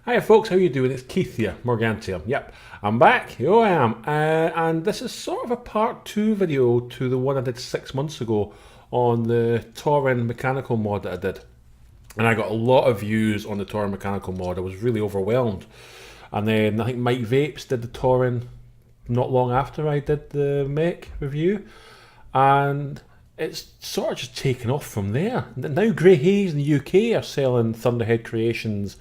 Hiya folks, how you doing? It's Keith here, Morgantium. Yep, I'm back, here I am, and this is sort of a part 2 video to the one I did 6 months ago on the Tauren mechanical mod that I did. And I got a lot of views on the Tauren mechanical mod. I was really overwhelmed. And then I think Mike Vapes did the Tauren not long after I did the mech review. And it's sort of just taken off from there. Now Grey Haze in the UK are selling Thunderhead Creations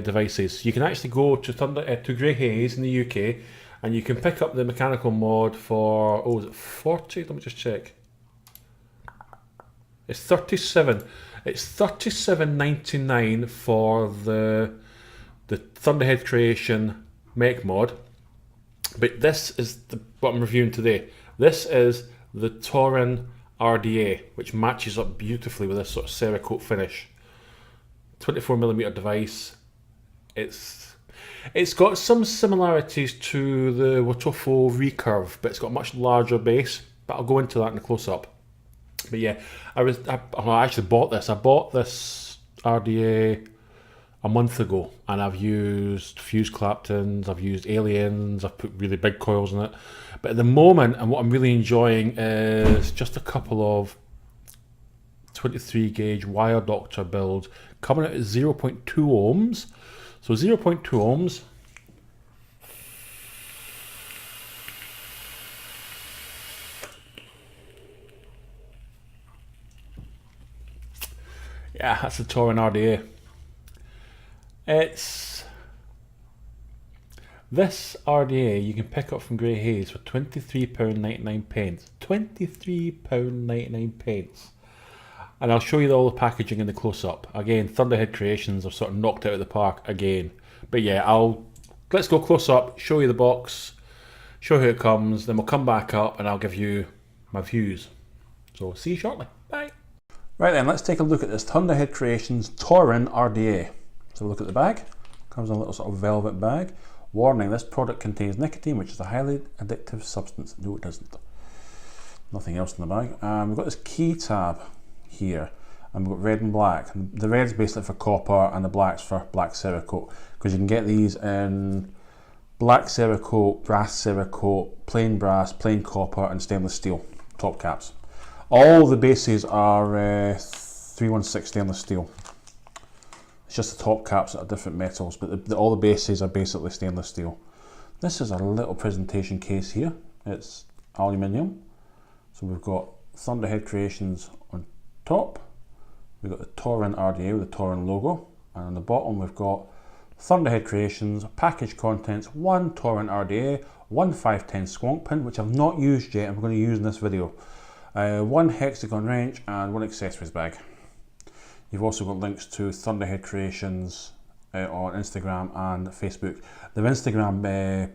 devices. You can actually go to Grey Haze in the UK and you can pick up the mechanical mod for, oh, is it 40? Let me just check. It's 37. It's $37.99 for the Thunderhead Creation mech mod. But this is what I'm reviewing today. This is the Tauren RDA, which matches up beautifully with this sort of Cerakote finish. 24mm device. It's got some similarities to the Wotofo Recurve, but it's got a much larger base. But I'll go into that in a close-up. But yeah, I actually bought this. I bought this RDA a month ago, and I've used fuse Claptons, I've used aliens, I've put really big coils in it. But at the moment, and what I'm really enjoying is just a couple of 23 gauge wire doctor builds coming out at 0.2 ohms. So 0.2 ohms. Yeah, that's the Tauren RDA. This RDA you can pick up from Grey Haze for £23.99. £23.99. And I'll show you all the packaging in the close-up. Again, Thunderhead Creations have sort of knocked it out of the park again. But yeah, let's go close-up, show you the box, show you how it comes, then we'll come back up and I'll give you my views. So see you shortly. Bye. Right then, let's take a look at this Thunderhead Creations Tauren RDA. Let's have a look at the bag. Comes in a little sort of velvet bag. Warning, this product contains nicotine, which is a highly addictive substance. No, it doesn't. Nothing else in the bag. We've got this key tab here, and we've got red and black. And the red's basically for copper and the black's for black Cerakote, because you can get these in black Cerakote, brass Cerakote, plain brass, plain copper and stainless steel top caps. All the bases are 316 stainless steel. It's just the top caps that are different metals, but all the bases are basically stainless steel. This is a little presentation case here. It's aluminium. So we've got Thunderhead Creations on top. We've got the Tauren RDA with the Tauren logo. And on the bottom we've got Thunderhead Creations, package contents, one Tauren RDA, one 510 squonk pin, which I've not used yet, I'm going to use in this video. One hexagon wrench and one accessories bag. You've also got links to Thunderhead Creations on Instagram and Facebook. The Instagram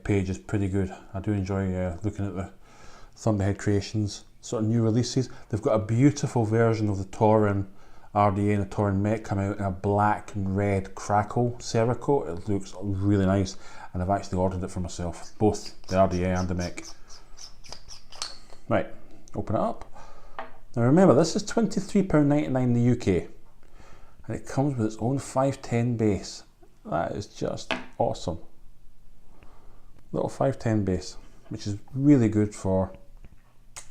page is pretty good. I do enjoy looking at the Thunderhead Creations sort of new releases. They've got a beautiful version of the Tauren RDA and the Tauren mech come out in a black and red crackle Cerakote. It looks really nice, and I've actually ordered it for myself, both the RDA and the mech. Right, open it up. Now remember, this is £23.99 in the UK. And it comes with its own 510 base. That is just awesome. Little 510 base, which is really good for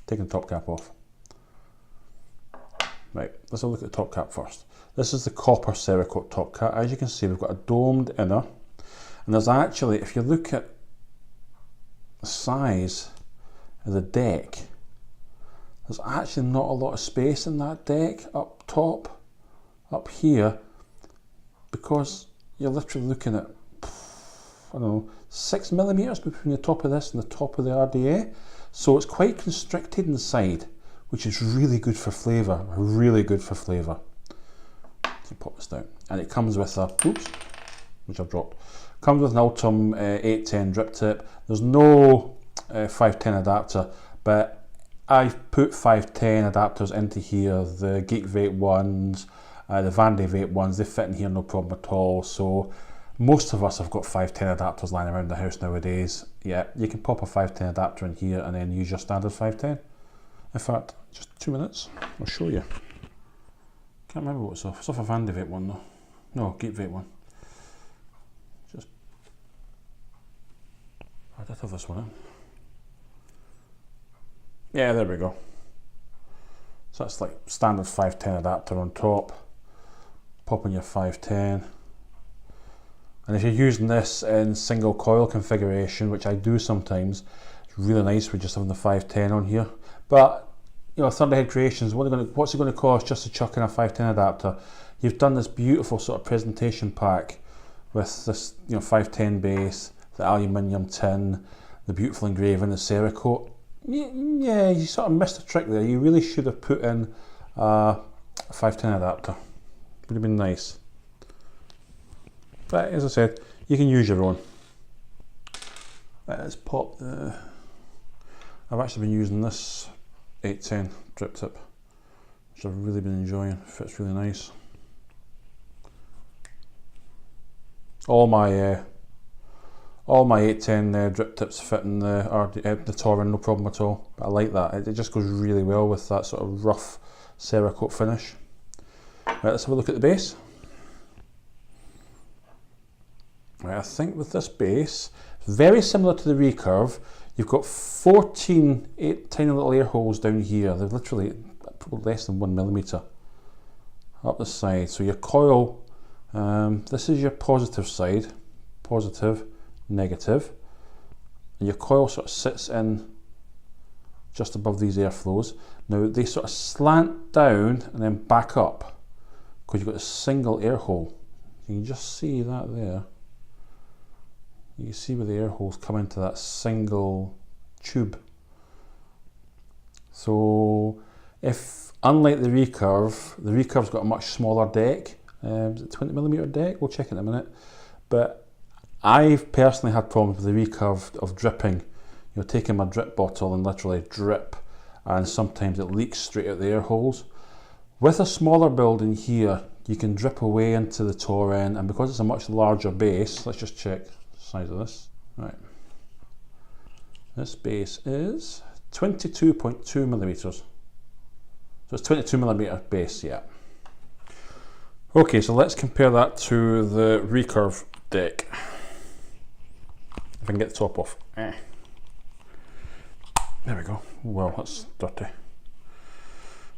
taking the top cap off. Right, let's have a look at the top cap first. This is the copper Cerakote top cap. As you can see, we've got a domed inner. And there's actually, if you look at the size of the deck, there's actually not a lot of space in that deck up top. Up here, because you're literally looking at, I don't know, 6mm between the top of this and the top of the RDA. So it's quite constricted inside, which is really good for flavour, really good for flavour. So pop this down. And it comes with a, oops, which I've dropped, comes with an Ultim 810 drip tip. There's no 510 adapter, but I've put 510 adapters into here, the Geek Vape ones, the Vandy Vape ones, they fit in here no problem at all. So most of us have got 510 adapters lying around the house nowadays. Yeah, you can pop a 510 adapter in here and then use your standard 510. In fact, just 2 minutes, I'll show you. Can't remember what it's off. It's off a Vandy Vape one though. No, Geek Vape one. I did have this one in. Yeah, there we go. So that's like standard 510 adapter on top. Pop in your 510. And if you're using this in single coil configuration, which I do sometimes, it's really nice with just having the 510 on here. But you know, Thunderhead Creations, what's it going to cost just to chuck in a 510 adapter? You've done this beautiful sort of presentation pack with this, you know, 510 base, the aluminium tin, the beautiful engraving, the Cerakote. Yeah, you sort of missed a trick there. You really should have put in a 510 adapter. Would have been nice. But as I said, you can use your own. Let's pop the... I've actually been using this 810 drip tip, which I've really been enjoying. Fits really nice. All my 810 drip tips fit in the Tauren, no problem at all. But I like that. It just goes really well with that sort of rough Cerakote finish. Right, let's have a look at the base. Right, I think with this base, very similar to the recurve, you've got 14 tiny little air holes down here. They're literally probably less than 1mm up the side. So your coil, this is your positive side, positive, negative, and your coil sort of sits in just above these airflows. Now they sort of slant down and then back up because you've got a single air hole. You can just see that there. You can see where the air holes come into that single tube. So if, unlike the recurve's got a much smaller deck. Is it 20mm deck? We'll check in a minute. But I've personally had problems with the recurve of dripping. You know, taking my drip bottle and literally drip, and sometimes it leaks straight out the air holes. With a smaller build in here, you can drip away into the Tauren, and because it's a much larger base, let's just check size of this. Right, this base is 22.2mm, so it's 22mm base. Yeah. Okay, so let's compare that to the recurve deck. If I can get the top off. There we go. Well, that's dirty.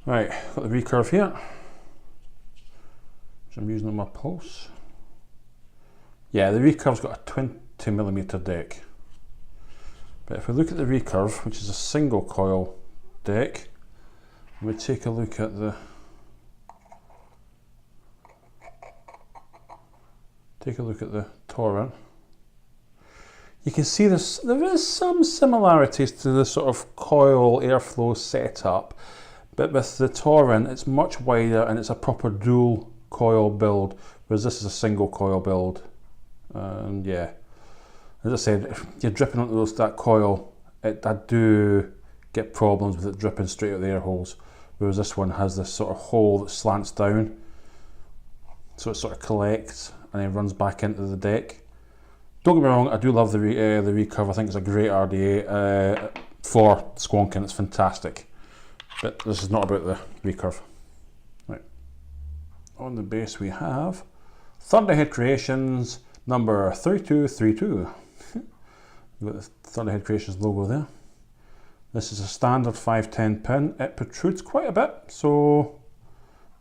Right, got the recurve here, which I'm using on my pulse. Yeah, the recurve's got a 20mm deck. But if we look at the recurve, which is a single coil deck, we take a look at the Tauren. You can see there is some similarities to the sort of coil airflow setup, but with the Tauren it's much wider and it's a proper dual coil build, whereas this is a single coil build. And yeah, as I said, if you're dripping onto that coil, I do get problems with it dripping straight out the air holes, whereas this one has this sort of hole that slants down, so it sort of collects and then runs back into the deck. Don't get me wrong, I do love the recurve. I think it's a great RDA for squonking. It's fantastic, but this is not about the recurve. Right, on the base we have Thunderhead Creations number 3232. You've got the Thunderhead Creations logo there. This is a standard 510 pin. It protrudes quite a bit, so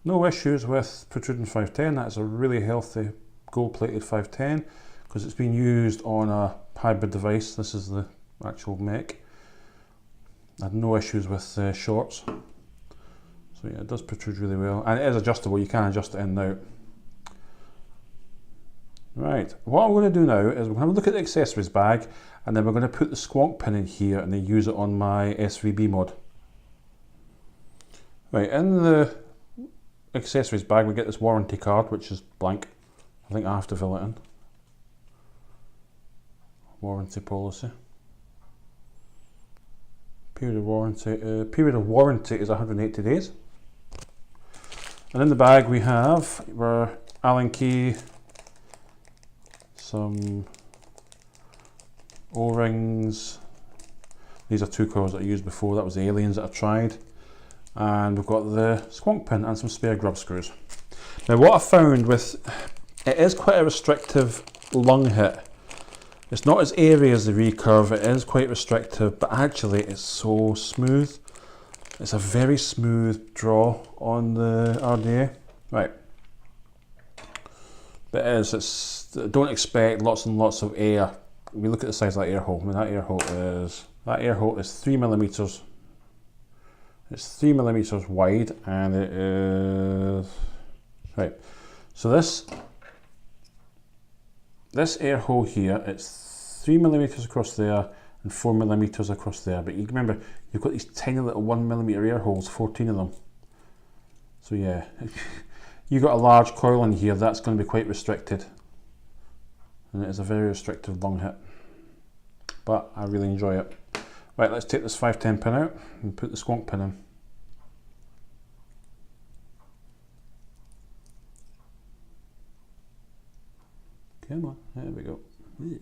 no issues with protruding 510. That's a really healthy gold-plated 510 because it's been used on a hybrid device. This is the actual mech. I had no issues with shorts. So yeah, it does protrude really well, and it is adjustable. You can adjust it in and out. Right, what I'm going to do now is we're going to have a look at the accessories bag, and then we're going to put the squonk pin in here and then use it on my S3B mod. Right, in the accessories bag we get this warranty card, which is blank. I think I have to fill it in. Warranty policy. Period of warranty is 180 days. And in the bag we have our Allen key, some O-rings. These are 2 coils that I used before. That was the aliens that I tried. And we've got the squonk pin and some spare grub screws. Now what I found with it is quite a restrictive lung hit. It's not as airy as the recurve, it is quite restrictive, but actually it's so smooth. It's a very smooth draw on the RDA. Right. But don't expect lots and lots of air. We look at the size of that air hole. I mean, that air hole is 3mm. It's 3mm wide, and it is right. So this air hole here, it's 3mm across there and 4mm across there. But you remember, you've got these tiny little 1mm air holes, 14 of them. So yeah. You got a large coil in here, that's going to be quite restricted, and it is a very restrictive long hit, but I really enjoy it. Right, let's take this 510 pin out and put the squonk pin in. Come on, there we go. Yeah.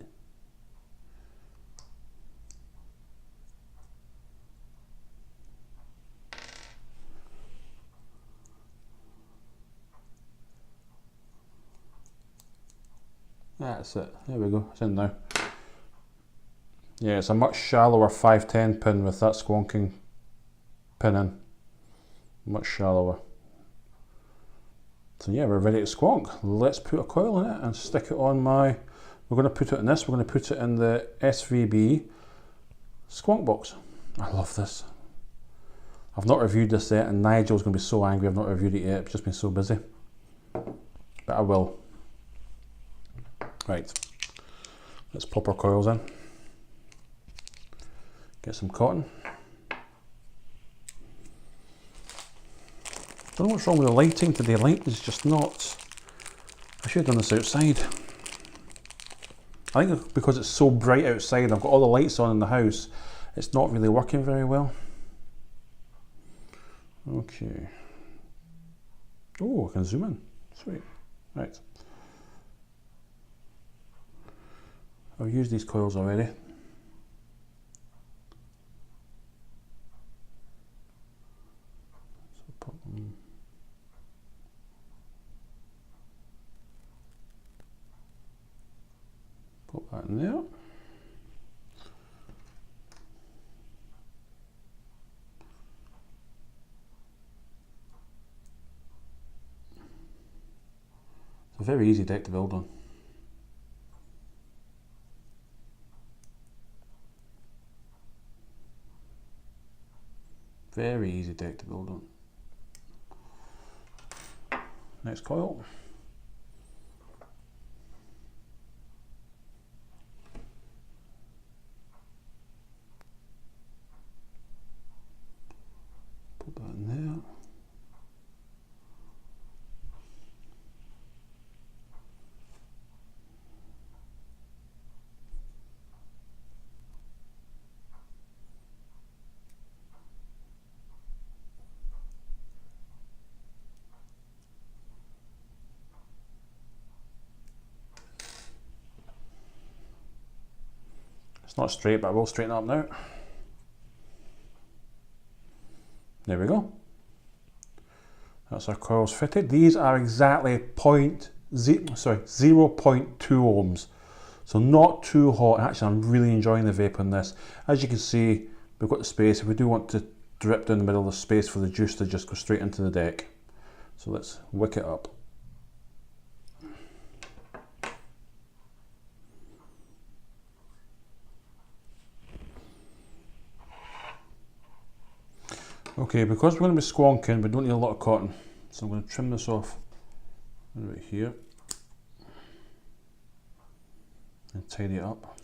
That's it, there we go, it's in now. Yeah, it's a much shallower 510 pin with that squonking pin in. Much shallower. So yeah, we're ready to squonk. Let's put a coil in it and stick it on my, we're going to put it in this, we're going to put it in the SVB squonk box. I love this. I've not reviewed this yet, and Nigel's going to be so angry I've not reviewed it yet, I've just been so busy. But I will. Right, let's pop our coils in. Get some cotton. Don't know what's wrong with the lighting today. Light is just not. I should have done this outside. I think because it's so bright outside, I've got all the lights on in the house, it's not really working very well. Okay. Oh, I can zoom in. Sweet. Right. I've used these coils already. So pop them. Put that in there. It's a very easy deck to build on. Very easy deck to build on. Next coil. Put that in there. It's not straight, but I will straighten it up now. There we go. That's our coils fitted. These are exactly 0.2 ohms. So not too hot. Actually, I'm really enjoying the vape on this. As you can see, we've got the space. If we do want to drip down the middle of the space for the juice to just go straight into the deck. So let's wick it up. Okay, because we're going to be squonking, we don't need a lot of cotton. So I'm going to trim this off right here and tidy it up.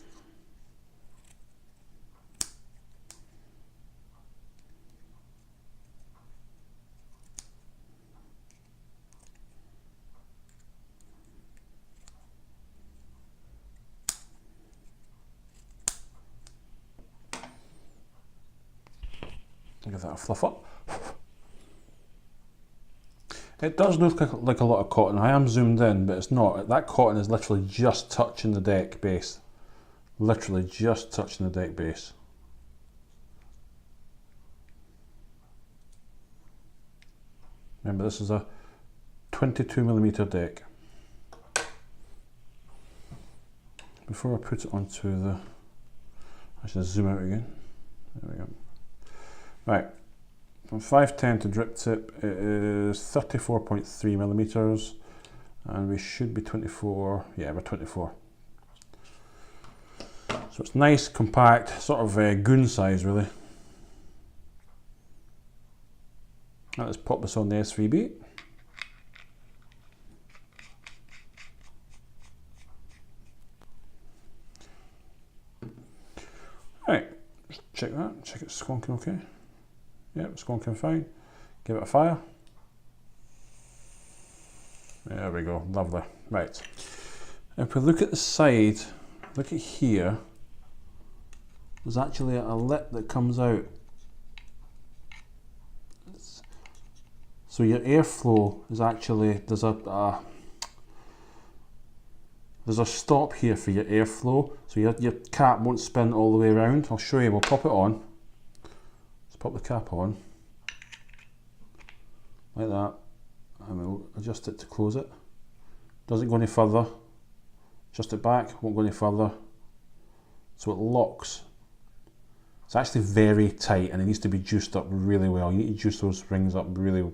Give that a fluff up. It does look like a lot of cotton. I am zoomed in, but it's not. That cotton is literally just touching the deck base. Literally just touching the deck base. Remember, this is a 22mm deck. before I put it onto the, I should zoom out again. There we go. Right, from 510 to drip tip, it is 34.3 millimeters, and we should be 24. Yeah, we're 24. So it's nice, compact, sort of goon size, really. Now let's pop this on the S3B. Right, just check that, check it's squonking okay. Yep, squonking fine. Give it a fire. There we go, lovely. Right, if we look at the side, look at here, there's actually a lip that comes out. So your airflow is actually, there's a stop here for your airflow, so your cap won't spin all the way around. I'll show you, we'll pop it on. Let's pop the cap on, like that, and we'll adjust it to close it. Doesn't go any further. Adjust it back, won't go any further. So it locks. It's actually very tight and it needs to be juiced up really well. You need to juice those rings up really well.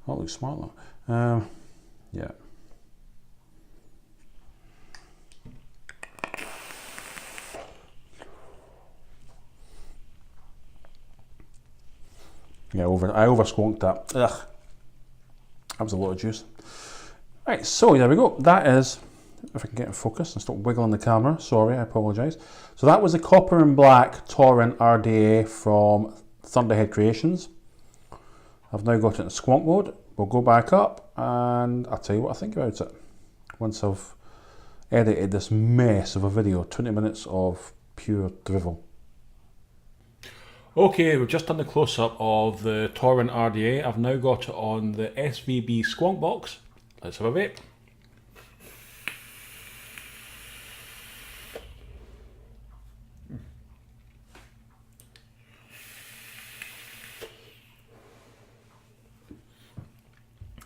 Oh, it looks smart though. Yeah. Yeah, I over squonked that. Ugh. That was a lot of juice. Right, so there we go. That is, if I can get in focus and stop wiggling the camera, sorry, I apologise. So that was the copper and black Tauren RDA from Thunderhead Creations. I've now got it in squonk mode. We'll go back up and I'll tell you what I think about it once I've edited this mess of a video. 20 minutes of pure drivel. Okay, we've just done the close-up of the Tauren RDA. I've now got it on the SVB squonk box. Let's have a vape.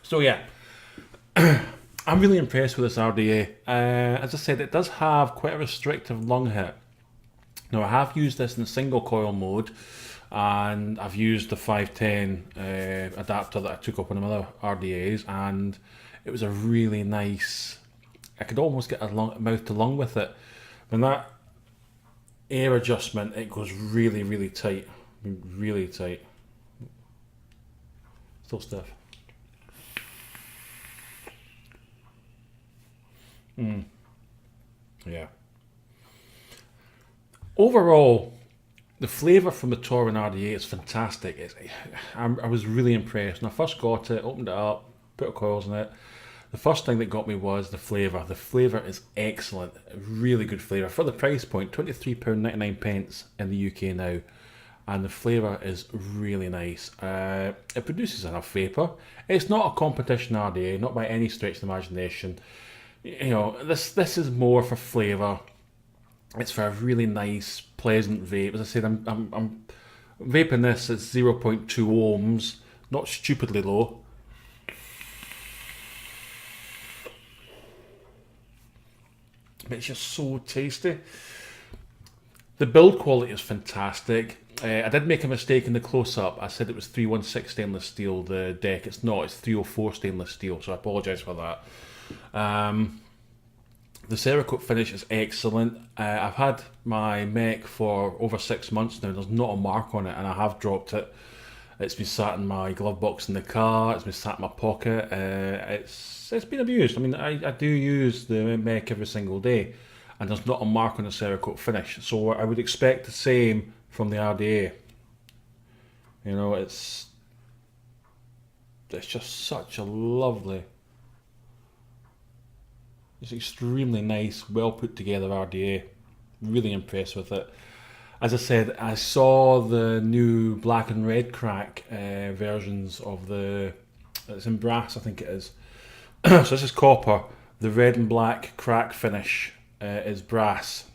So yeah, I'm really impressed with this RDA. As I said, it does have quite a restrictive lung hit. Now I have used this in single coil mode, and I've used the 510 adapter that I took up on my other RDAs, and it was a really nice, I could almost get a mouth to lung with it. When that air adjustment, it goes really, really tight. Really tight. Still stiff. Yeah. Overall, the flavour from the Tauren RDA is fantastic. I was really impressed. When I first got it, opened it up, put coils in it, the first thing that got me was the flavour. The flavour is excellent, really good flavour. For the price point, £23.99 in the UK now, and the flavour is really nice. It produces enough vapour. It's not a competition RDA, not by any stretch of the imagination. You know, this is more for flavour. It's for a really nice, pleasant vape. As I said, I'm vaping this at 0.2 ohms, not stupidly low. But it's just so tasty. The build quality is fantastic. I did make a mistake in the close-up. I said it was 316 stainless steel, the deck. It's not, it's 304 stainless steel, so I apologise for that. The Cerakote finish is excellent. I've had my mech for over 6 months now. There's not a mark on it, and I have dropped it. It's been sat in my glove box in the car. It's been sat in my pocket. It's been abused. I mean, I do use the mech every single day, and there's not a mark on the Cerakote finish. So I would expect the same from the RDA. You know, it's just such a lovely. It's extremely nice, well put together RDA. Really impressed with it. As I said, I saw the new black and red crack versions of the. It's in brass, I think it is. So this is copper. The red and black crack finish is brass.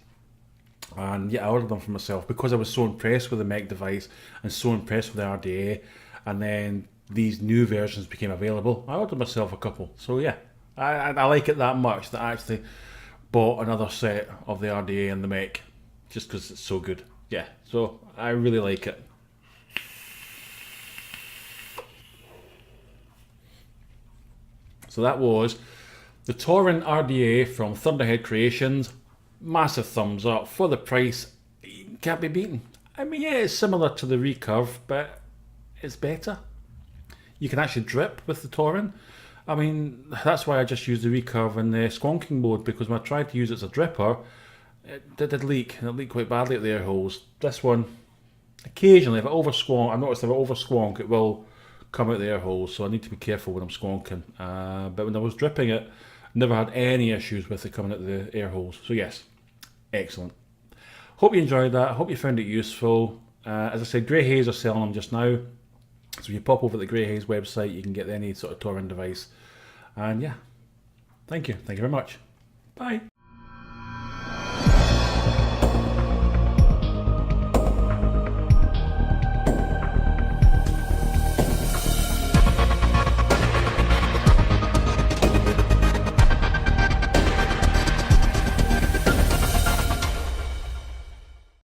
And yeah, I ordered them for myself because I was so impressed with the mech device and so impressed with the RDA. And then these new versions became available. I ordered myself a couple. So yeah. I like it that much that actually bought another set of the RDA and the mech just because it's so good. Yeah, so I really like it. So that was the Tauren RDA from Thunderhead Creations. Massive thumbs up for the price. Can't be beaten. I mean, yeah, it's similar to the recurve, but it's better. You can actually drip with the Tauren. I mean, that's why I just used the recurve in the squonking mode, because when I tried to use it as a dripper, it did leak, and it leaked quite badly at the air holes. This one, occasionally, if I over squonk, I noticed if I over squonk, it will come out the air holes, so I need to be careful when I'm squonking. But when I was dripping it, never had any issues with it coming out the air holes. So yes, excellent. Hope you enjoyed that. Hope you found it useful. As I said, Grey Haze are selling them just now. So if you pop over to the Grey Haze website, you can get any sort of Tauren device. And yeah, thank you. Thank you very much. Bye.